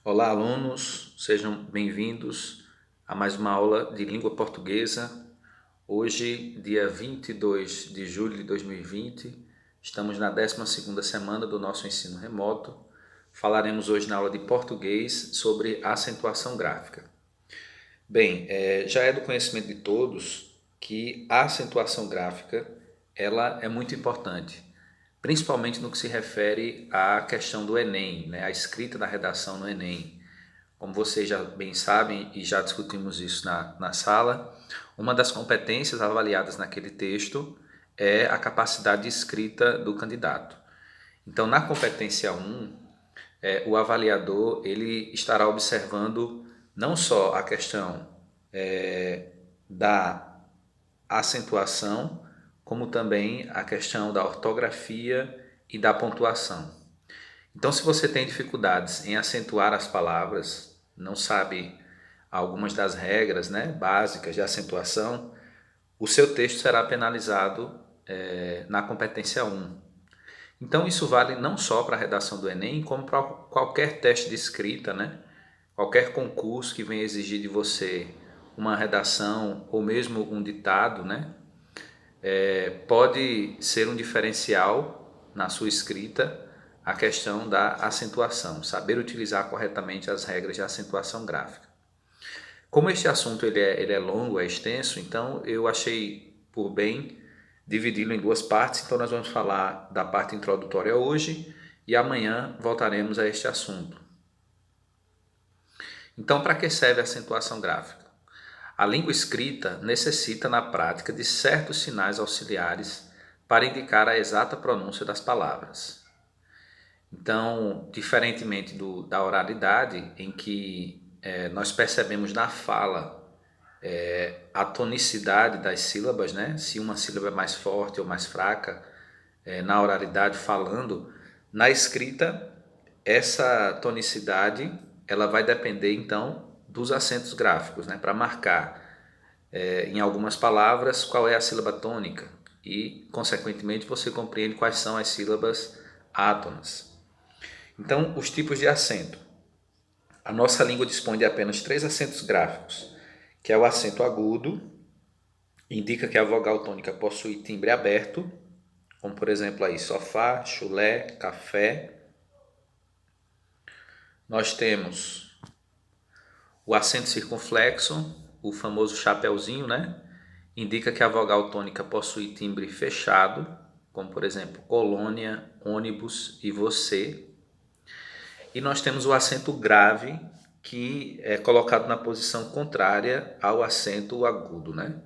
Olá, alunos, sejam bem-vindos a mais uma aula de língua portuguesa. Hoje, dia 22 de julho de 2020, estamos na 12ª semana do nosso ensino remoto. Falaremos hoje na aula de português sobre acentuação gráfica. Bem, já é do conhecimento de todos que a acentuação gráfica ela é muito importante, principalmente no que se refere à questão do Enem, né, a escrita da redação no Enem. Como vocês já bem sabem e já discutimos isso na sala, uma das competências avaliadas naquele texto é a capacidade de escrita do candidato. Então, na competência 1, o avaliador ele estará observando não só a questão da acentuação, como também a questão da ortografia e da pontuação. Então, se você tem dificuldades em acentuar as palavras, não sabe algumas das regras, né, básicas de acentuação, o seu texto será penalizado na competência 1. Então, isso vale não só para a redação do Enem, como para qualquer teste de escrita, né? Qualquer concurso que venha exigir de você uma redação ou mesmo um ditado, né? Pode ser um diferencial na sua escrita a questão da acentuação, saber utilizar corretamente as regras de acentuação gráfica. Como este assunto ele é longo, é extenso, então eu achei por bem dividi-lo em duas partes. Então nós vamos falar da parte introdutória hoje e amanhã voltaremos a este assunto. Então, para que serve a acentuação gráfica? A língua escrita necessita na prática de certos sinais auxiliares para indicar a exata pronúncia das palavras. Então, diferentemente da oralidade, em que nós percebemos na fala a tonicidade das sílabas, né? Se uma sílaba é mais forte ou mais fraca, na oralidade falando, na escrita, essa tonicidade ela vai depender então dos acentos gráficos, né? Para marcar em algumas palavras qual é a sílaba tônica e, consequentemente, você compreende quais são as sílabas átonas. Então, os tipos de acento. A nossa língua dispõe de apenas 3 acentos gráficos, que é o acento agudo, indica que a vogal tônica possui timbre aberto, como por exemplo aí sofá, chulé, café. Nós temos o acento circunflexo, o famoso chapeuzinho, né? Indica que a vogal tônica possui timbre fechado, como por exemplo colônia, ônibus e você. E nós temos o acento grave, que é colocado na posição contrária ao acento agudo, né?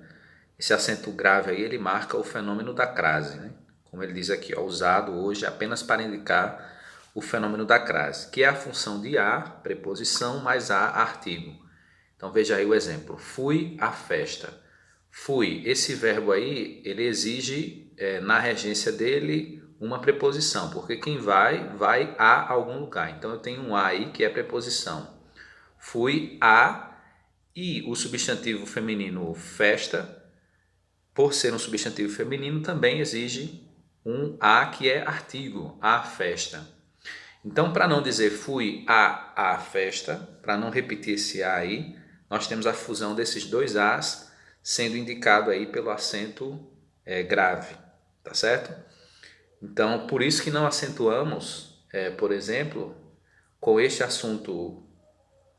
Esse acento grave aí, ele marca o fenômeno da crase, né? Como ele diz aqui, ó, usado hoje apenas para indicar o fenômeno da crase, que é a função de a, preposição, mais a, artigo. Então veja aí o exemplo, fui à festa. Fui, esse verbo aí, ele exige na regência dele uma preposição, porque quem vai a algum lugar. Então eu tenho um a aí que é preposição. Fui a, e o substantivo feminino festa, por ser um substantivo feminino, também exige um a que é artigo, a festa. Então, para não dizer fui a festa, para não repetir esse a aí, nós temos a fusão desses dois as sendo indicado aí pelo acento grave, tá certo? Então, por isso que não acentuamos, por exemplo, com este assunto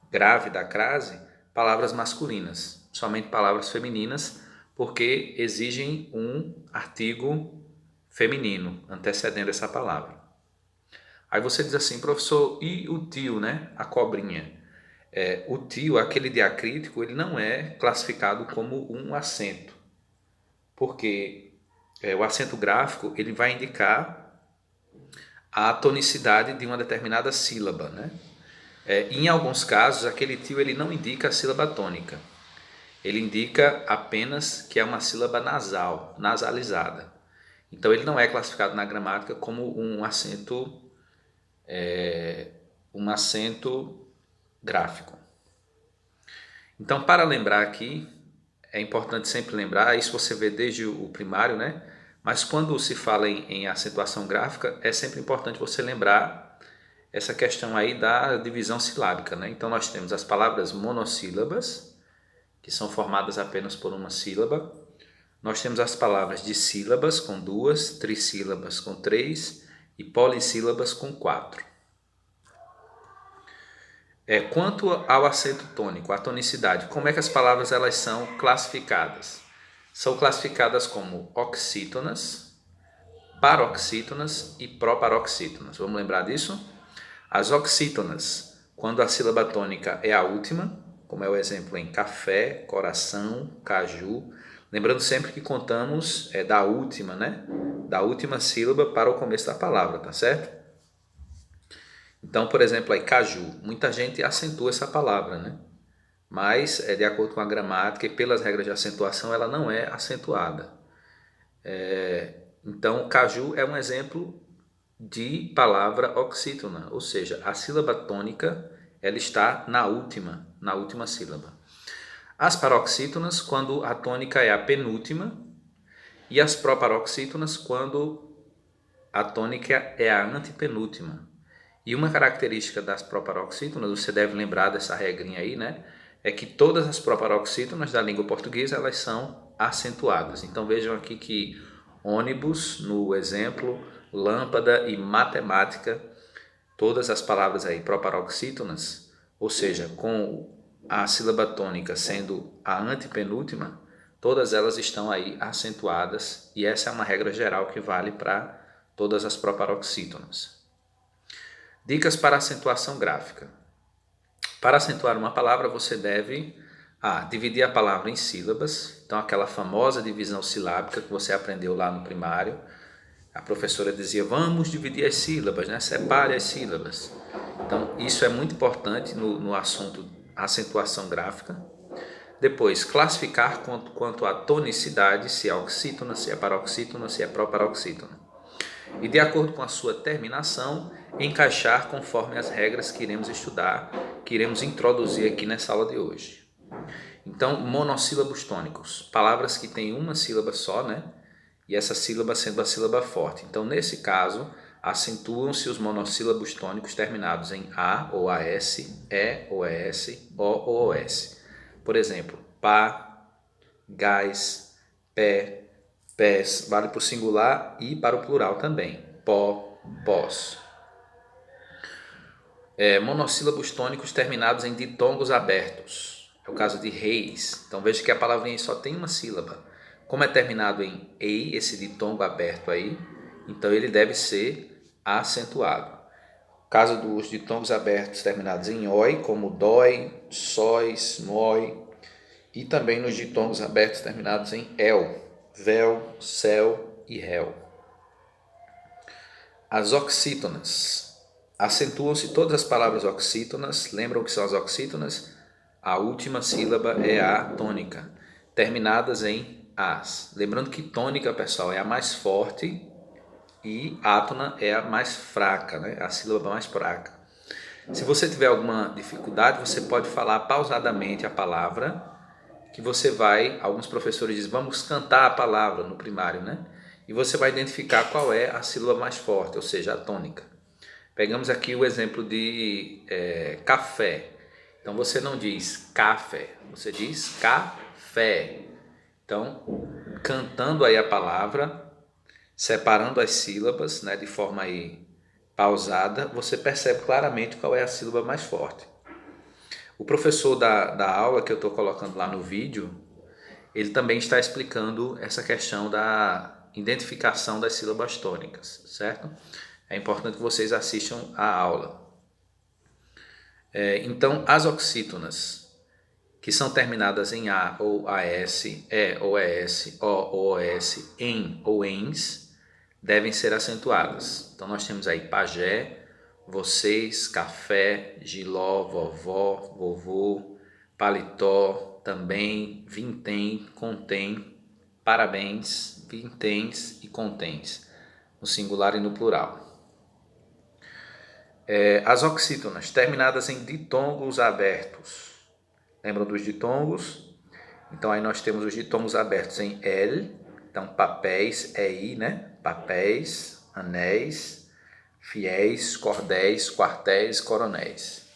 grave da crase, palavras masculinas, somente palavras femininas, porque exigem um artigo feminino antecedendo essa palavra. Aí você diz assim, professor, e o tio, né? A cobrinha. O tio, aquele diacrítico, ele não é classificado como um acento, porque o acento gráfico ele vai indicar a tonicidade de uma determinada sílaba, né? Em alguns casos, aquele tio ele não indica a sílaba tônica, ele indica apenas que é uma sílaba nasal, nasalizada. Então ele não é classificado na gramática como um acento gráfico. Então, para lembrar aqui, é importante sempre lembrar, isso você vê desde o primário, né? Mas quando se fala em acentuação gráfica, é sempre importante você lembrar essa questão aí da divisão silábica, né? Então nós temos as palavras monossílabas, que são formadas apenas por uma sílaba. Nós temos as palavras dissílabas com 2, trissílabas com 3 e polissílabas com 4. Quanto ao acento tônico, a tonicidade, como é que as palavras elas são classificadas? São classificadas como oxítonas, paroxítonas e proparoxítonas. Vamos lembrar disso? As oxítonas, quando a sílaba tônica é a última, como é o exemplo em café, coração, caju. Lembrando sempre que contamos da última, né? Da última sílaba para o começo da palavra, tá certo? Então, por exemplo, aí caju, muita gente acentua essa palavra, né? Mas, de acordo com a gramática e pelas regras de acentuação, ela não é acentuada. Então, caju é um exemplo de palavra oxítona, ou seja, a sílaba tônica ela está na última sílaba. As paroxítonas, quando a tônica é a penúltima, e as proparoxítonas, quando a tônica é a antepenúltima. E uma característica das proparoxítonas, você deve lembrar dessa regrinha aí, né? É que todas as proparoxítonas da língua portuguesa, elas são acentuadas. Então vejam aqui que ônibus, no exemplo, lâmpada e matemática, todas as palavras aí proparoxítonas, ou seja, com a sílaba tônica sendo a antepenúltima, todas elas estão aí acentuadas e essa é uma regra geral que vale para todas as proparoxítonas. Dicas para acentuação gráfica. Para acentuar uma palavra, você deve dividir a palavra em sílabas. Então, aquela famosa divisão silábica que você aprendeu lá no primário. A professora dizia, vamos dividir as sílabas, né? Separe as sílabas. Então, isso é muito importante no assunto acentuação gráfica. Depois, classificar quanto à tonicidade, se é oxítona, se é paroxítona, se é proparoxítona. E de acordo com a sua terminação, encaixar conforme as regras que iremos estudar, que iremos introduzir aqui nessa aula de hoje. Então, monossílabos tônicos, palavras que têm uma sílaba só, né? E essa sílaba sendo a sílaba forte. Então, nesse caso, acentuam-se os monossílabos tônicos terminados em A ou AS, E ou ES, O ou OS. Por exemplo, pá, gás, pé, pés, vale para o singular e para o plural também. Pó, pós. Monossílabos tônicos terminados em ditongos abertos. É o caso de reis. Então veja que a palavrinha só tem uma sílaba. Como é terminado em ei, esse ditongo aberto aí, então ele deve ser acentuado. Caso dos ditongos abertos terminados em oi, como dói, sóis, mói, e também nos ditongos abertos terminados em el, véu, céu e réu. As oxítonas. Acentuam-se todas as palavras oxítonas. Lembram o que são as oxítonas? A última sílaba é a tônica, terminadas em as. Lembrando que tônica, pessoal, é a mais forte e átona é a mais fraca, né? A sílaba mais fraca. Se você tiver alguma dificuldade, você pode falar pausadamente a palavra, que você vai, alguns professores dizem, vamos cantar a palavra no primário, né? E você vai identificar qual é a sílaba mais forte, ou seja, a tônica. Pegamos aqui o exemplo de café. Então você não diz café, você diz café. Então, cantando aí a palavra, separando as sílabas, né, de forma aí pausada, você percebe claramente qual é a sílaba mais forte. O professor da aula que eu estou colocando lá no vídeo, ele também está explicando essa questão da identificação das sílabas tônicas, certo? É importante que vocês assistam a aula. Então, as oxítonas, que são terminadas em A ou AS, E ou ES, O ou OS, em ou ens, devem ser acentuadas. Então, nós temos aí pajé, vocês, café, giló, vovó, vovô, paletó, também, vintém, contém, parabéns, vinténs e contens, no singular e no plural. As oxítonas, terminadas em ditongos abertos. Lembram dos ditongos? Então aí nós temos os ditongos abertos em L, então papéis, EI, né? Papéis, anéis, fiéis, cordéis, quartéis, coronéis.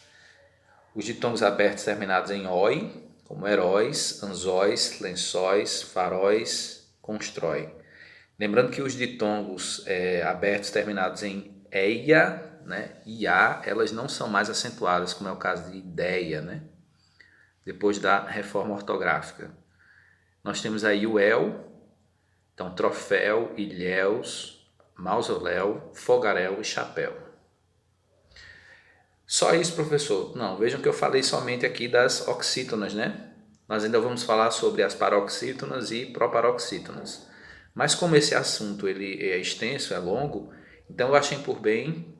Os ditongos abertos terminados em oi, como heróis, anzóis, lençóis, faróis, constrói. Lembrando que os ditongos abertos terminados em eia, né, ia, elas não são mais acentuadas, como é o caso de ideia, né, depois da reforma ortográfica. Nós temos aí o el, então troféu, ilhéus, mausoléu, fogaréu e chapéu. Só isso, professor? Não, vejam que eu falei somente aqui das oxítonas, né? Nós ainda vamos falar sobre as paroxítonas e proparoxítonas. Mas como esse assunto ele é extenso, é longo, então eu achei por bem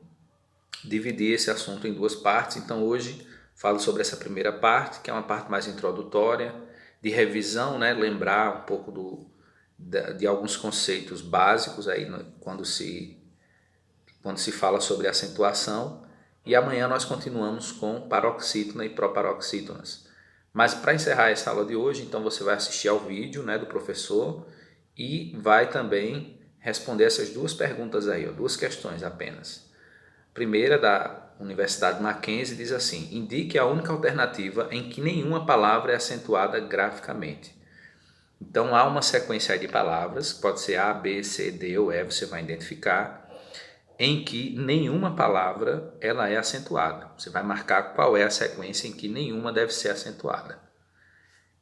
dividir esse assunto em duas partes. Então hoje falo sobre essa primeira parte, que é uma parte mais introdutória, de revisão, né? Lembrar um pouco de alguns conceitos básicos aí quando se fala sobre acentuação. E amanhã nós continuamos com paroxítona e proparoxítonas. Mas para encerrar essa aula de hoje, então você vai assistir ao vídeo, né, do professor e vai também responder essas duas perguntas aí, ó, duas questões apenas. Primeira da Universidade Mackenzie diz assim: indique a única alternativa em que nenhuma palavra é acentuada graficamente. Então há uma sequência de palavras, pode ser A, B, C, D ou E, você vai identificar, em que nenhuma palavra ela é acentuada. Você vai marcar qual é a sequência em que nenhuma deve ser acentuada.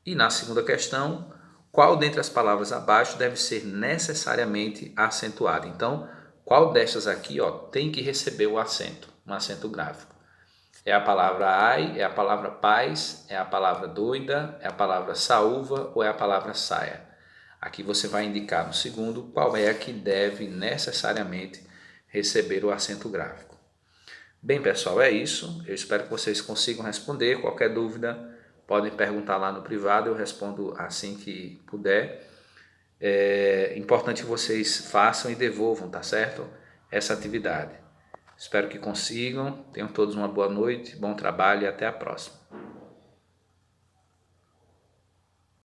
E na segunda questão, qual dentre as palavras abaixo deve ser necessariamente acentuada? Então, qual destas aqui tem que receber o acento, um acento gráfico? É a palavra ai, é a palavra paz, é a palavra doida, é a palavra saúva ou é a palavra saia? Aqui você vai indicar no segundo qual é a que deve necessariamente receber o acento gráfico. Bem, pessoal, é isso. Eu espero que vocês consigam responder. Qualquer dúvida, podem perguntar lá no privado, eu respondo assim que puder. É importante que vocês façam e devolvam, tá certo? Essa atividade. Espero que consigam. Tenham todos uma boa noite, bom trabalho e até a próxima.